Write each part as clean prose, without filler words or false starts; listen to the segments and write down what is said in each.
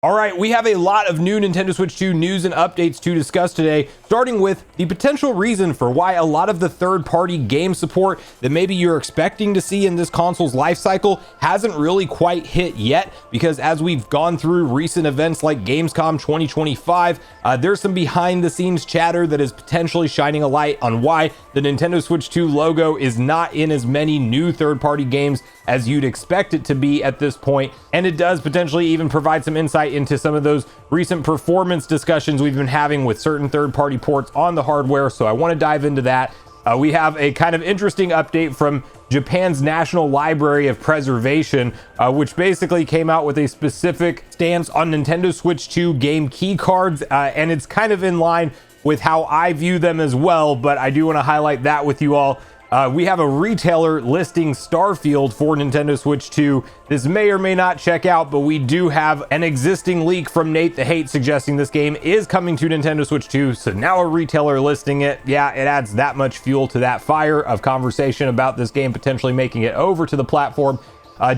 All right, we have a lot of new Nintendo Switch 2 news and updates to discuss today, starting with the potential reason for why a lot of the third-party game support that maybe you're expecting to see in this console's life cycle hasn't really quite hit yet, because as we've gone through recent events like Gamescom 2025, there's some behind-the-scenes chatter that is potentially shining a light on why the Nintendo Switch 2 logo is not in as many new third-party games as you'd expect it to be at this point, and it does potentially even provide some insight into some of those recent performance discussions we've been having with certain third-party ports on the hardware. So I want to dive into that. We have a kind of interesting update from Japan's National Library of Preservation, which basically came out with a specific stance on Nintendo Switch 2 game key cards, and it's kind of in line with how I view them as well, but I do want to highlight that with you all. We have a retailer listing Starfield for Nintendo Switch 2. This may or may not check out, but we do have an existing leak from Nate the Hate suggesting this game is coming to Nintendo Switch 2. So now a retailer listing it, yeah, it adds that much fuel to that fire of conversation about this game potentially making it over to the platform.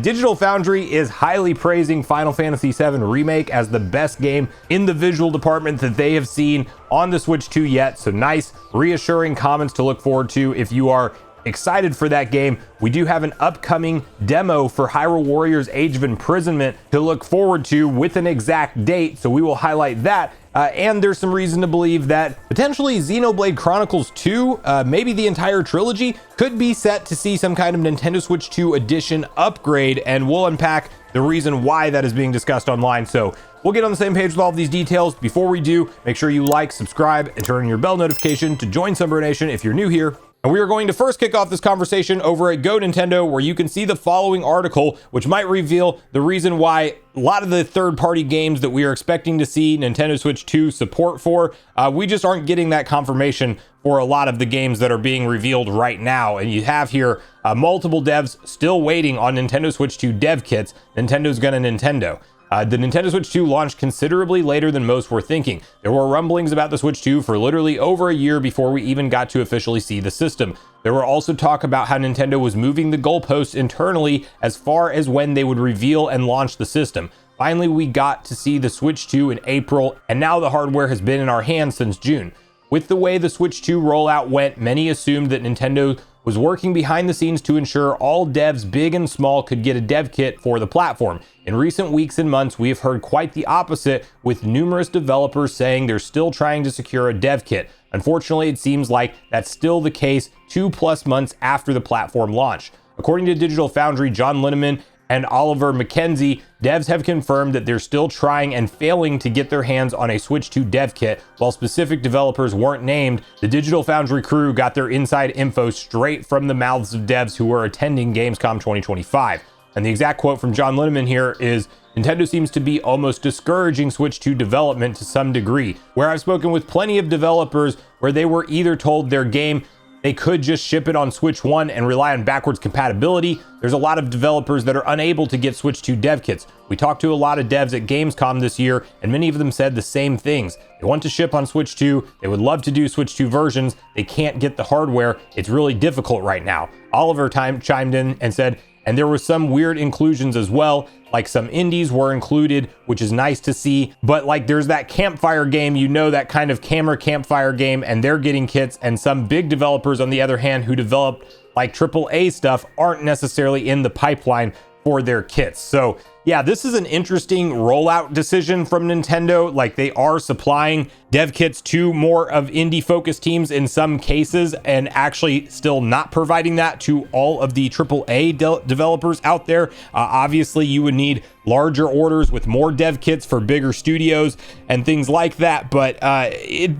Digital Foundry is highly praising Final Fantasy VII Remake as the best game in the visual department that they have seen on the Switch 2 yet. So nice, reassuring comments to look forward to if you are excited for that game. We do have an upcoming demo for Hyrule Warriors Age of Imprisonment to look forward to with an exact date, so we will highlight that. And there's some reason to believe that potentially Xenoblade Chronicles 2, maybe the entire trilogy, could be set to see some kind of Nintendo Switch 2 edition upgrade, and we'll unpack the reason why that is being discussed online. So we'll get on the same page with all of these details. Before we do, make sure you like, subscribe, and turn on your bell notification to join Sunbro Nation if you're new here. And we are going to first kick off this conversation over at Go Nintendo, where you can see the following article, which might reveal the reason why a lot of the third-party games that we are expecting to see Nintendo Switch 2 support for, we just aren't getting that confirmation for a lot of the games that are being revealed right now. And you have here multiple devs still waiting on Nintendo Switch 2 dev kits. Nintendo's gonna Nintendo. The Nintendo Switch 2 launched considerably later than most were thinking. There were rumblings about the Switch 2 for literally over a year before we even got to officially see the system. There were also talk about how Nintendo was moving the goalposts internally as far as when they would reveal and launch the system. Finally, we got to see the Switch 2 in April, and now the hardware has been in our hands since June. With the way the Switch 2 rollout went, many assumed that Nintendo was working behind the scenes to ensure all devs, big and small, could get a dev kit for the platform. In recent weeks and months, we have heard quite the opposite, with numerous developers saying they're still trying to secure a dev kit. Unfortunately, it seems like that's still the case 2+ months after the platform launch. According to Digital Foundry, John Linneman and Oliver McKenzie, devs have confirmed that they're still trying and failing to get their hands on a Switch 2 dev kit. While specific developers weren't named, the Digital Foundry crew got their inside info straight from the mouths of devs who were attending Gamescom 2025. And the exact quote from John Linneman here is, "Nintendo seems to be almost discouraging Switch 2 development to some degree, where I've spoken with plenty of developers where they were either told their game they could just ship it on Switch 1 and rely on backwards compatibility. There's a lot of developers that are unable to get Switch 2 dev kits. We talked to a lot of devs at Gamescom this year, and many of them said the same things. They want to ship on Switch 2. They would love to do Switch 2 versions. They can't get the hardware. It's really difficult right now." Oliver chimed in and said, "And there were some weird inclusions as well, like some indies were included, which is nice to see, but like there's that campfire game, you know, that kind of camera campfire game, and they're getting kits, and some big developers on the other hand who developed like AAA stuff aren't necessarily in the pipeline for their kits." So yeah, this is an interesting rollout decision from Nintendo. Like, they are supplying dev kits to more of indie focused teams in some cases, and actually still not providing that to all of the AAA developers out there. Obviously you would need larger orders with more dev kits for bigger studios and things like that, but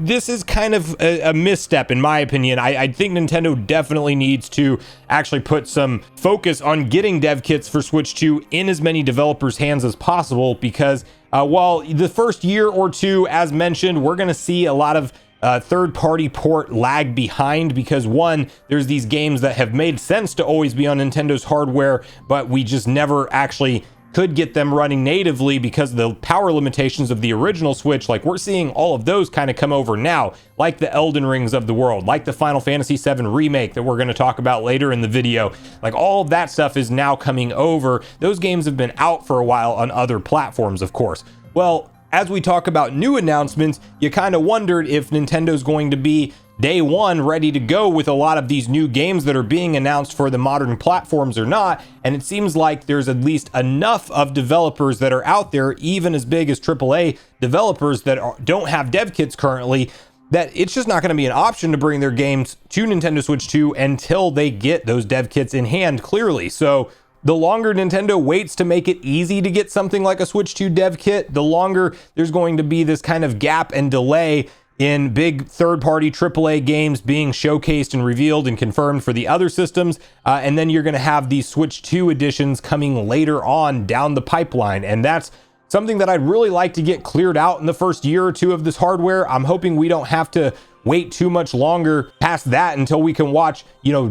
this is kind of a misstep in my opinion. I think Nintendo definitely needs to actually put some focus on getting dev kits for Switch 2 in as many developers' hands as possible, because while the first year or two, as mentioned, we're going to see a lot of third-party port lag behind, because one, there's these games that have made sense to always be on Nintendo's hardware, but we just never actually could get them running natively because of the power limitations of the original Switch. Like, we're seeing all of those kind of come over now, like the Elden Rings of the world, like the Final Fantasy VII Remake that we're going to talk about later in the video. Like, all of that stuff is now coming over. Those games have been out for a while on other platforms, of course. Well, as we talk about new announcements, you kind of wondered if Nintendo's going to be day one ready to go with a lot of these new games that are being announced for the modern platforms or not. And it seems like there's at least enough of developers that are out there, even as big as AAA developers that don't have dev kits currently, that it's just not going to be an option to bring their games to Nintendo Switch 2 until they get those dev kits in hand, clearly. So the longer Nintendo waits to make it easy to get something like a Switch 2 dev kit, the longer there's going to be this kind of gap and delay in big third-party AAA games being showcased and revealed and confirmed for the other systems. And then you're going to have these Switch 2 editions coming later on down the pipeline. And that's something that I'd really like to get cleared out in the first year or two of this hardware. I'm hoping we don't have to wait too much longer past that until we can watch,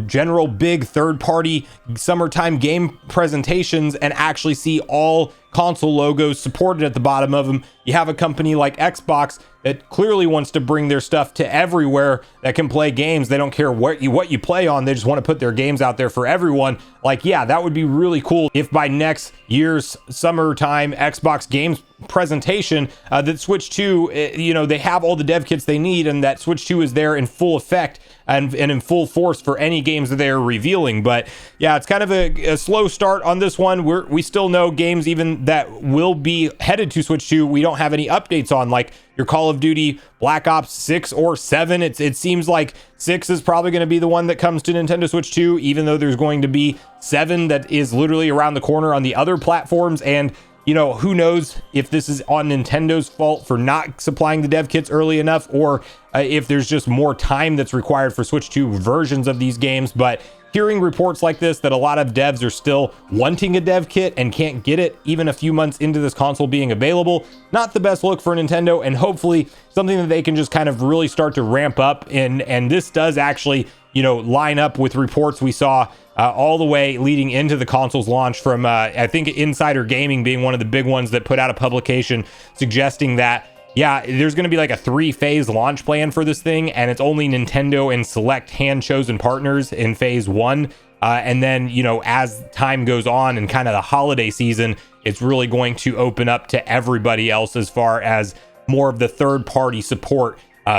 general big third-party summertime game presentations and actually see all console logos supported at the bottom of them. You have a company like Xbox that clearly wants to bring their stuff to everywhere that can play games. They don't care what you play on. They just want to put their games out there for everyone. Like, yeah, that would be really cool if by next year's summertime Xbox games presentation that Switch 2, they have all the dev kits they need, and that Switch 2 is there in full effect and in full force for any games that they're revealing. But yeah, it's kind of a slow start on this one. We still know games even that will be headed to Switch 2 we don't have any updates on, like your Call of Duty Black Ops 6 or 7. It seems like 6 is probably going to be the one that comes to Nintendo Switch 2, even though there's going to be 7 that is literally around the corner on the other platforms. And who knows if this is on Nintendo's fault for not supplying the dev kits early enough, or if there's just more time that's required for Switch 2 versions of these games. But hearing reports like this, that a lot of devs are still wanting a dev kit and can't get it even a few months into this console being available, not the best look for Nintendo, and hopefully something that they can just kind of really start to ramp up. And this does actually, line up with reports we saw all the way leading into the console's launch from, I think, Insider Gaming being one of the big ones that put out a publication suggesting that, yeah, there's going to be like a 3-phase launch plan for this thing, and it's only Nintendo and select hand-chosen partners in phase 1. And then, as time goes on and kind of the holiday season, it's really going to open up to everybody else as far as more of the third-party support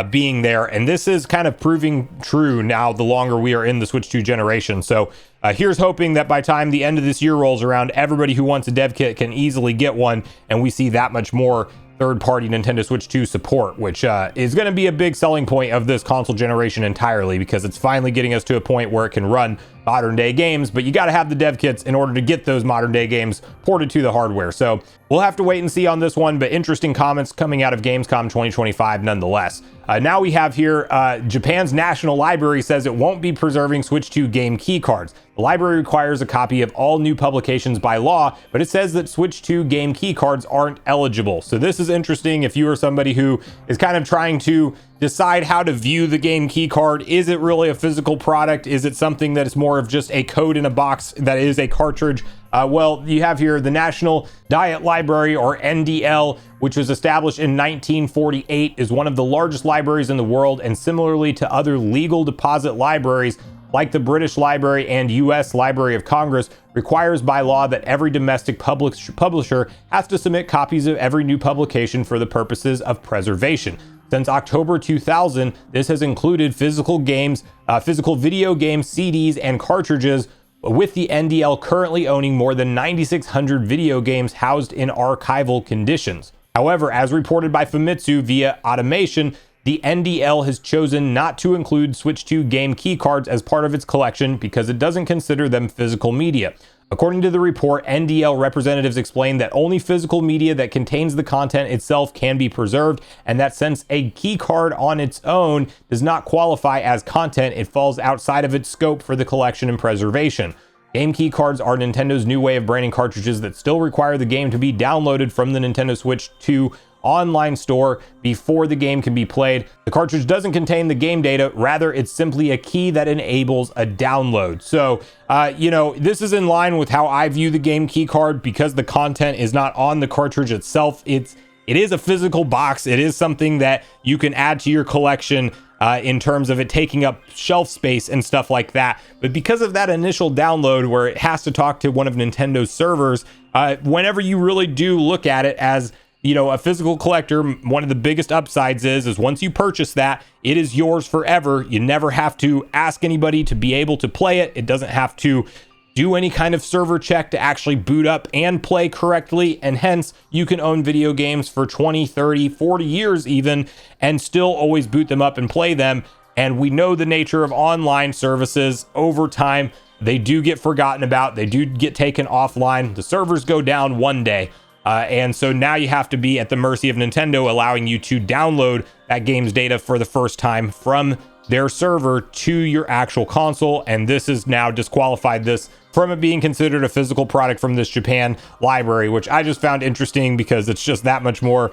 being there. And this is kind of proving true now the longer we are in the Switch 2 generation. So here's hoping that by time the end of this year rolls around, everybody who wants a dev kit can easily get one, and we see that much more third-party Nintendo Switch 2 support, which is going to be a big selling point of this console generation entirely, because it's finally getting us to a point where it can run modern day games. But you got to have the dev kits in order to get those modern day games ported to the hardware. So we'll have to wait and see on this one, but interesting comments coming out of Gamescom 2025 nonetheless. Now we have here Japan's National Library says it won't be preserving Switch 2 game key cards. The library requires a copy of all new publications by law, but it says that Switch 2 game key cards aren't eligible. So this is interesting if you are somebody who is kind of trying to decide how to view the game key card. Is it really a physical product? Is it something that is more of just a code in a box that is a cartridge? Well, you have here the National Diet Library, or NDL, which was established in 1948, is one of the largest libraries in the world, and similarly to other legal deposit libraries like the British Library and US Library of Congress, requires by law that every domestic publisher has to submit copies of every new publication for the purposes of preservation. Since October 2000, this has included physical games, physical video games, CDs, and cartridges, with the NDL currently owning more than 9,600 video games housed in archival conditions. However, as reported by Famitsu via Automation, the NDL has chosen not to include Switch 2 game key cards as part of its collection because it doesn't consider them physical media. According to the report, NDL representatives explained that only physical media that contains the content itself can be preserved, and that since a key card on its own does not qualify as content, it falls outside of its scope for the collection and preservation. Game key cards are Nintendo's new way of branding cartridges that still require the game to be downloaded from the Nintendo Switch 2 online store before the game can be played. The cartridge doesn't contain the game data, rather it's simply a key that enables a download. So this is in line with how I view the game key card, because the content is not on the cartridge itself. It is a physical box. It is something that you can add to your collection in terms of it taking up shelf space and stuff like that. But because of that initial download where it has to talk to one of Nintendo's servers, whenever you really do look at it as a physical collector, one of the biggest upsides is once you purchase that, it is yours forever. You never have to ask anybody to be able to play it. It doesn't have to do any kind of server check to actually boot up and play correctly, and hence you can own video games for 20, 30, 40 years even and still always boot them up and play them. And we know the nature of online services. Over time, they do get forgotten about. They do get taken offline. The servers go down one day. And so now you have to be at the mercy of Nintendo, allowing you to download that game's data for the first time from their server to your actual console. And this has now disqualified this from it being considered a physical product from this Japan library, which I just found interesting because it's just that much more,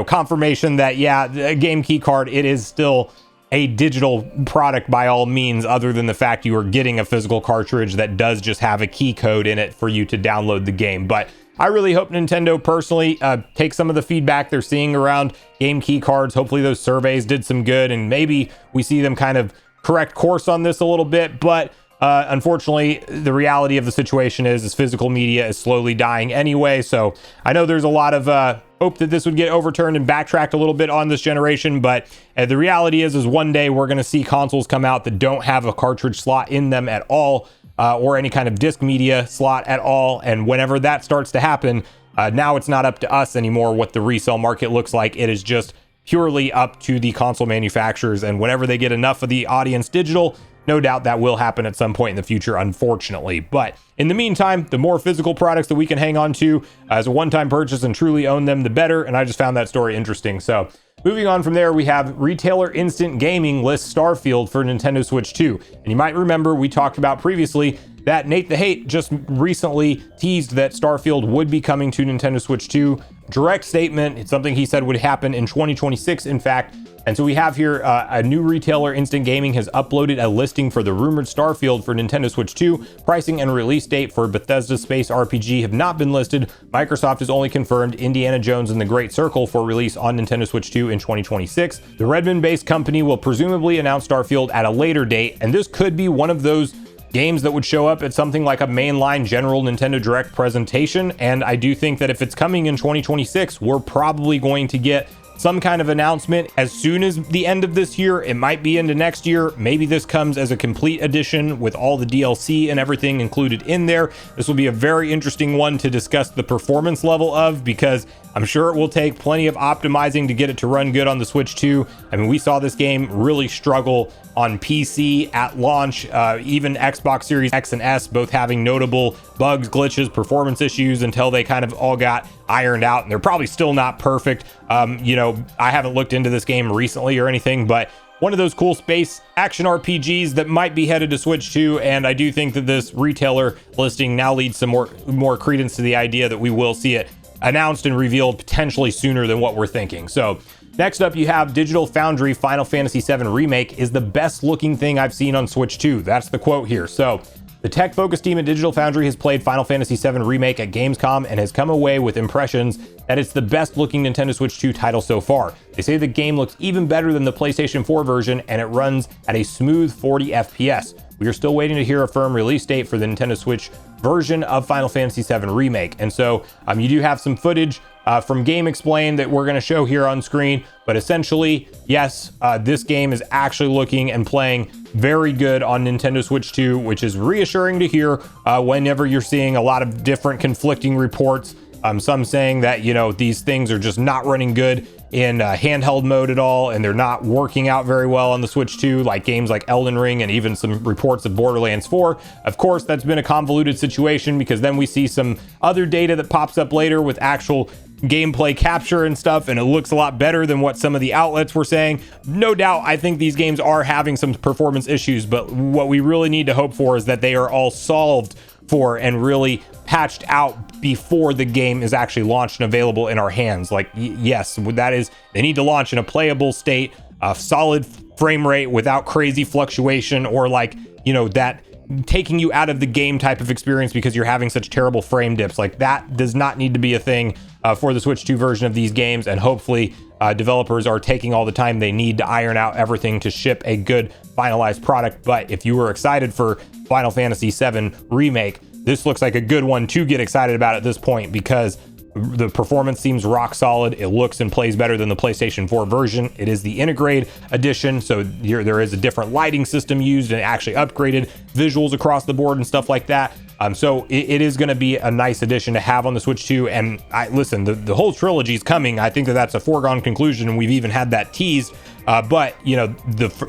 confirmation that, yeah, a game key card, it is still a digital product by all means, other than the fact you are getting a physical cartridge that does just have a key code in it for you to download the game. But I really hope Nintendo personally takes some of the feedback they're seeing around game key cards. Hopefully those surveys did some good, and maybe we see them kind of correct course on this a little bit. But unfortunately, the reality of the situation is physical media is slowly dying anyway. So I know there's a lot of hope that this would get overturned and backtracked a little bit on this generation, but the reality is one day we're going to see consoles come out that don't have a cartridge slot in them at all, or any kind of disc media slot at all. And whenever that starts to happen, now it's not up to us anymore what the resale market looks like. It is just purely up to the console manufacturers, and whenever they get enough of the audience digital, no doubt that will happen at some point in the future, unfortunately. But in the meantime, the more physical products that we can hang on to as a one-time purchase and truly own them, the better. And I just found that story interesting. So moving on from there, we have retailer Instant Gaming lists Starfield for Nintendo Switch 2. And you might remember we talked about previously that Nate the Hate just recently teased that Starfield would be coming to Nintendo Switch 2. Direct statement. It's something he said would happen in 2026, in fact. And so we have here a new retailer, Instant Gaming, has uploaded a listing for the rumored Starfield for Nintendo Switch 2. Pricing and release date for Bethesda Space RPG have not been listed. Microsoft has only confirmed Indiana Jones and the Great Circle for release on Nintendo Switch 2 in 2026. The Redmond-based company will presumably announce Starfield at a later date, and this could be one of those games that would show up at something like a mainline general Nintendo Direct presentation. And I do think that if it's coming in 2026, we're probably going to get some kind of announcement as soon as the end of this year. It might be into next year. Maybe this comes as a complete edition with all the DLC and everything included in there. This will be a very interesting one to discuss the performance level of, because I'm sure it will take plenty of optimizing to get it to run good on the Switch 2. I mean, we saw this game really struggle on PC at launch, even Xbox Series X and S both having notable bugs, glitches, performance issues until they kind of all got ironed out, and they're probably still not perfect. I haven't looked into this game recently or anything, but one of those cool space action RPGs that might be headed to Switch 2, and I do think that this retailer listing now leads some more credence to the idea that we will see it announced and revealed potentially sooner than what we're thinking. So next up, you have Digital Foundry Final Fantasy VII Remake is the best looking thing I've seen on Switch 2. That's the quote here. So the tech-focused team at Digital Foundry has played Final Fantasy VII Remake at Gamescom and has come away with impressions that it's the best-looking Nintendo Switch 2 title so far. They say the game looks even better than the PlayStation 4 version, and it runs at a smooth 40 FPS. We are still waiting to hear a firm release date for the Nintendo Switch version of Final Fantasy VII Remake. And so you do have some footage from Game Explained that we're going to show here on screen. But essentially, yes, this game is actually looking and playing very good on Nintendo Switch 2, which is reassuring to hear whenever you're seeing a lot of different conflicting reports. Some saying that, these things are just not running good in handheld mode at all, and they're not working out very well on the Switch 2, like games like Elden Ring and even some reports of Borderlands 4. Of course, that's been a convoluted situation, because then we see some other data that pops up later with actual gameplay capture and stuff, and it looks a lot better than what some of the outlets were saying. No doubt, I think these games are having some performance issues, but what we really need to hope for is that they are all solved for and really patched out before the game is actually launched and available in our hands. Like, yes, that is, they need to launch in a playable state, a solid frame rate without crazy fluctuation, or that taking you out of the game type of experience because you're having such terrible frame dips. Like, that does not need to be a thing for the Switch 2 version of these games, and hopefully developers are taking all the time they need to iron out everything to ship a good finalized product. But if you were excited for Final Fantasy VII Remake, this looks like a good one to get excited about at this point, because The performance seems rock solid. It looks and plays better than the PlayStation 4 version. It is the Integrate edition, so there is a different lighting system used and actually upgraded visuals across the board and stuff like that. So it is going to be a nice addition to have on the Switch 2. And listen, the whole trilogy is coming. I think that's a foregone conclusion, and we've even had that teased. But you know,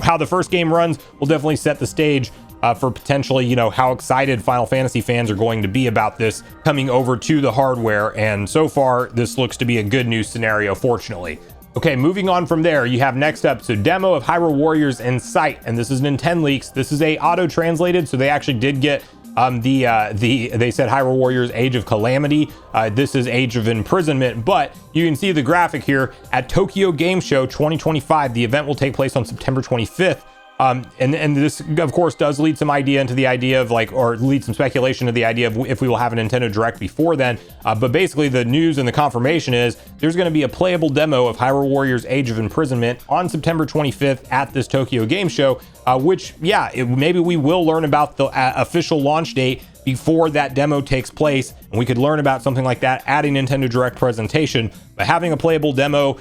how the first game runs will definitely set the stage for potentially, you know, how excited Final Fantasy fans are going to be about this coming over to the hardware. And so far, this looks to be a good news scenario, fortunately. Okay, moving on from there, you have next up, so demo of Hyrule Warriors in sight, and this is Nintendo Leaks. This is a auto-translated, so they actually did get they said Hyrule Warriors Age of Calamity. This is Age of Imprisonment, but you can see the graphic here at Tokyo Game Show 2025. The event will take place on September 25th. And this, of course, does lead some idea into the idea of or lead some speculation to the idea of if we will have a Nintendo Direct before then. But basically the news and the confirmation is there's going to be a playable demo of Hyrule Warriors Age of Imprisonment on September 25th at this Tokyo Game Show, which, yeah, maybe we will learn about the official launch date before that demo takes place, and we could learn about something like that at a Nintendo Direct presentation. But having a playable demo,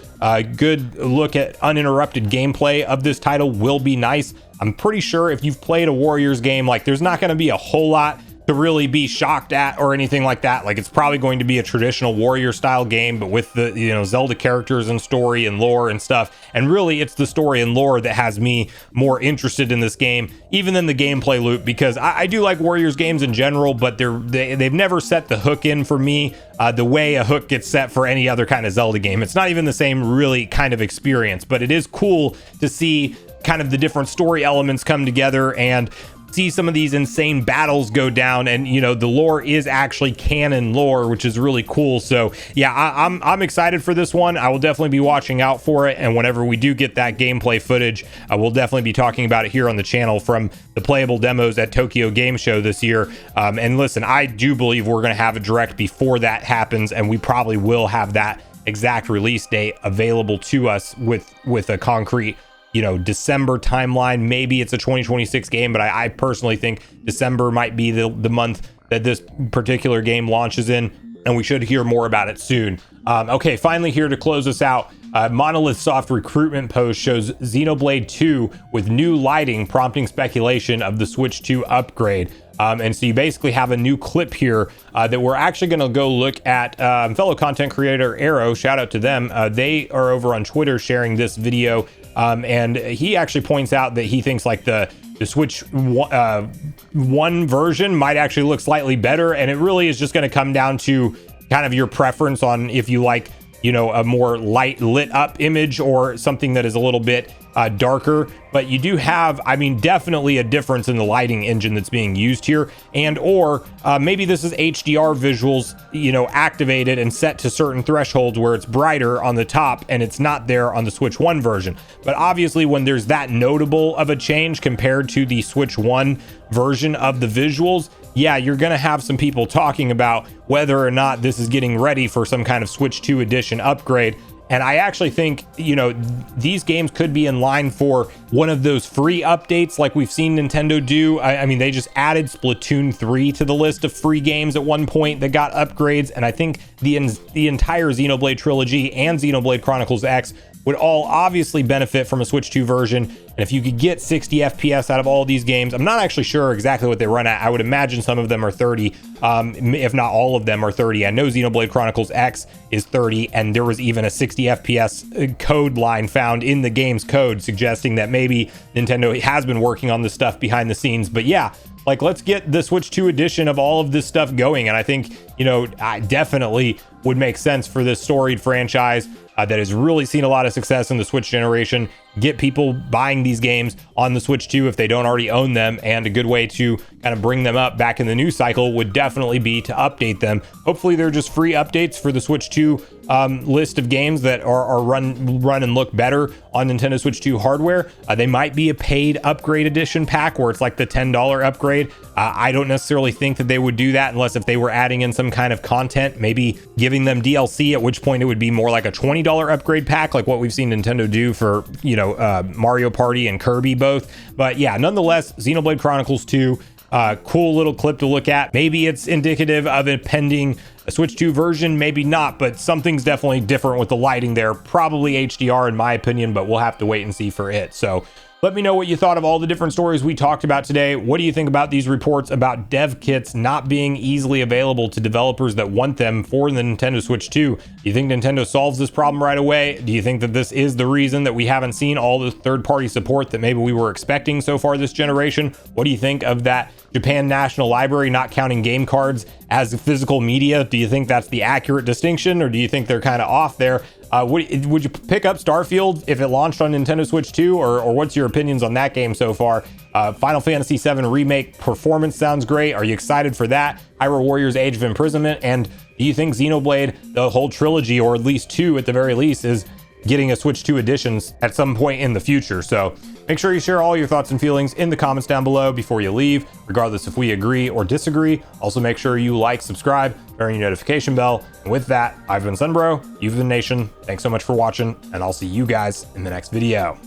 good look at uninterrupted gameplay of this title will be nice. I'm pretty sure if you've played a Warriors game, there's not going to be a whole lot to really be shocked at or anything like that. It's probably going to be a traditional Warrior style game, but with the, you know, Zelda characters and story and lore and stuff. And really it's the story and lore that has me more interested in this game, even than the gameplay loop, because I do like Warriors games in general, but they've never set the hook in for me the way a hook gets set for any other kind of Zelda game. It's not even the same really kind of experience, but it is cool to see kind of the different story elements come together and see some of these insane battles go down. And you know, the lore is actually canon lore, which is really cool. So yeah, I'm excited for this one. I will definitely be watching out for it, and whenever we do get that gameplay footage, I will definitely be talking about it here on the channel from the playable demos at Tokyo Game Show this year. And listen, I do believe we're going to have a direct before that happens, and we probably will have that exact release date available to us with a concrete, you know, December timeline. Maybe it's a 2026 game, but I personally think December might be the month that this particular game launches in, and we should hear more about it soon. Okay, finally here to close us out, Monolith Soft recruitment post shows Xenoblade 2 with new lighting, prompting speculation of the Switch 2 upgrade. And so you basically have a new clip here that we're actually going to go look at. Fellow content creator Arrow, shout out to them. They are over on Twitter sharing this video. And he actually points out that he thinks the Switch 1 version might actually look slightly better. And it really is just going to come down to kind of your preference on if you like, you know, a more light lit up image or something that is a little bit darker. But you do have, I mean, definitely a difference in the lighting engine that's being used here, and or maybe this is HDR visuals, you know, activated and set to certain thresholds where it's brighter on the top and it's not there on the Switch 1 version. But obviously when there's that notable of a change compared to the Switch 1 version of the visuals, yeah, you're going to have some people talking about whether or not this is getting ready for some kind of Switch 2 edition upgrade. And I actually think, you know, these games could be in line for one of those free updates like we've seen Nintendo do. I mean, they just added Splatoon 3 to the list of free games at one point that got upgrades. And I think the entire Xenoblade trilogy and Xenoblade Chronicles X would all obviously benefit from a Switch 2 version. And if you could get 60 FPS out of all of these games, I'm not actually sure exactly what they run at. I would imagine some of them are 30, if not all of them are 30. I know Xenoblade Chronicles X is 30, and there was even a 60 FPS code line found in the game's code suggesting that maybe Nintendo has been working on this stuff behind the scenes. But yeah, let's get the Switch 2 edition of all of this stuff going. And I think, you know, I definitely would make sense for this storied franchise that has really seen a lot of success in the Switch generation. Get people buying these games on the Switch 2 if they don't already own them, and a good way to kind of bring them up back in the news cycle would definitely be to update them. Hopefully they're just free updates for the Switch 2 list of games that are run and look better on Nintendo Switch 2 hardware. They might be a paid upgrade edition pack where it's like the $10 upgrade. I don't necessarily think that they would do that unless if they were adding in some kind of content, maybe giving them DLC, at which point it would be more like a $20 upgrade pack, like what we've seen Nintendo do for, you know, Mario Party and Kirby both. But yeah, nonetheless, Xenoblade Chronicles 2, cool little clip to look at. Maybe it's indicative of a pending A Switch 2 version, maybe not, but something's definitely different with the lighting there. Probably HDR in my opinion, but we'll have to wait and see for it. So let me know what you thought of all the different stories we talked about today. What do you think about these reports about dev kits not being easily available to developers that want them for the Nintendo Switch 2? Do you think Nintendo solves this problem right away? Do you think that this is the reason that we haven't seen all the third-party support that maybe we were expecting so far this generation? What do you think of that Japan National Library not counting game cards as physical media? Do you think that's the accurate distinction, or do you think they're kind of off there? Would you pick up Starfield if it launched on Nintendo Switch 2, or what's your opinions on that game so far? Final Fantasy VII Remake performance sounds great. Are you excited for that? Hyrule Warriors Age of Imprisonment, and do you think Xenoblade, the whole trilogy, or at least 2 at the very least, is getting a Switch 2 editions at some point in the future? So make sure you share all your thoughts and feelings in the comments down below before you leave, regardless if we agree or disagree. Also, make sure you like, subscribe, turn on your notification bell. And with that, I've been Sunbro, you've been Nation. Thanks so much for watching, and I'll see you guys in the next video.